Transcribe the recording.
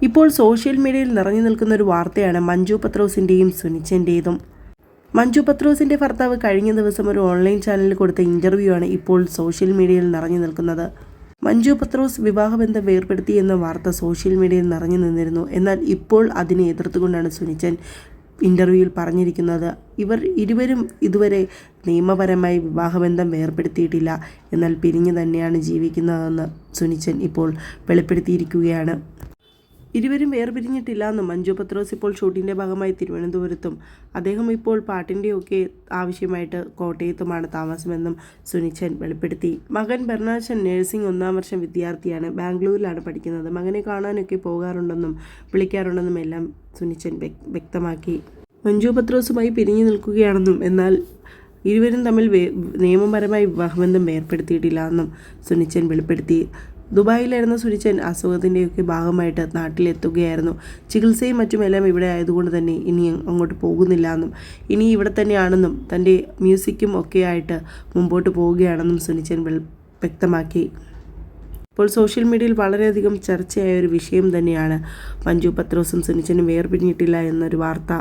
ഇപ്പോൾ സോഷ്യൽ മീഡിയയിൽ നിറഞ്ഞു നിൽക്കുന്ന ഒരു വാർത്തയാണ് മഞ്ജു പത്രോസിൻ്റെയും സുനിച്ചൻ്റേതും. മഞ്ജു പത്രോസിൻ്റെ ഭർത്താവ് കഴിഞ്ഞ ദിവസം ഒരു ഓൺലൈൻ ചാനലിൽ കൊടുത്ത ഇൻ്റർവ്യൂ ആണ് ഇപ്പോൾ സോഷ്യൽ മീഡിയയിൽ നിറഞ്ഞു നിൽക്കുന്നത്. മഞ്ജു പത്രോസ് വിവാഹബന്ധം വേർപെടുത്തി എന്ന വാർത്ത സോഷ്യൽ മീഡിയയിൽ നിറഞ്ഞു നിന്നിരുന്നു. എന്നാൽ ഇപ്പോൾ അതിനെ എതിർത്തുകൊണ്ടാണ് സുനിച്ചൻ ഇൻ്റർവ്യൂവിൽ പറഞ്ഞിരിക്കുന്നത്. ഇവർ ഇരുവരും ഇതുവരെ നിയമപരമായി വിവാഹബന്ധം വേർപെടുത്തിയിട്ടില്ല, എന്നാൽ പിരിഞ്ഞു തന്നെയാണ് ജീവിക്കുന്നതെന്ന് സുനിച്ചൻ ഇപ്പോൾ വെളിപ്പെടുത്തിയിരിക്കുകയാണ്. ഇരുവരും വേർപിരിഞ്ഞിട്ടില്ല എന്നും മഞ്ജു പത്രോസ് ഇപ്പോൾ ഷൂട്ടിൻ്റെ ഭാഗമായി തിരുവനന്തപുരത്തും അദ്ദേഹം ഇപ്പോൾ പാട്ടിൻ്റെയൊക്കെ ആവശ്യമായിട്ട് കോട്ടയത്തുമാണ് താമസമെന്നും സുനിച്ചൻ വെളിപ്പെടുത്തി. മകൻ ബെർണാച്ചൻ നഴ്സിംഗ് 1ാം വർഷം വിദ്യാർത്ഥിയാണ്. ബാംഗ്ലൂരിലാണ് പഠിക്കുന്നത്. മകനെ കാണാനൊക്കെ പോകാറുണ്ടെന്നും വിളിക്കാറുണ്ടെന്നും എല്ലാം സുനിച്ചൻ വ്യക്തമാക്കി. മഞ്ജു പത്രോസുമായി പിരിഞ്ഞു നിൽക്കുകയാണെന്നും എന്നാൽ ഇരുവരും തമ്മിൽ നിയമപരമായി വിവാഹബന്ധം ഏർപ്പെടുത്തിയിട്ടില്ല എന്നും സുനിച്ചൻ വെളിപ്പെടുത്തി. ദുബായിലായിരുന്ന സുനിച്ചൻ അസുഖത്തിൻ്റെയൊക്കെ ഭാഗമായിട്ട് നാട്ടിലെത്തുകയായിരുന്നു. ചികിത്സയും മറ്റുമെല്ലാം ഇവിടെ ആയതുകൊണ്ട് തന്നെ ഇനി അങ്ങോട്ട് പോകുന്നില്ല എന്നും ഇനി ഇവിടെ തന്നെയാണെന്നും തൻ്റെ മ്യൂസിക്കും ഒക്കെ ആയിട്ട് മുമ്പോട്ട് പോവുകയാണെന്നും സുനിച്ചൻ വ്യക്തമാക്കി. ഇപ്പോൾ സോഷ്യൽ മീഡിയയിൽ വളരെയധികം ചർച്ചയായ ഒരു വിഷയം തന്നെയാണ് മഞ്ജു പത്രോസും സുനിച്ചനും വേർപിരിഞ്ഞിട്ടില്ല എന്നൊരു വാർത്ത.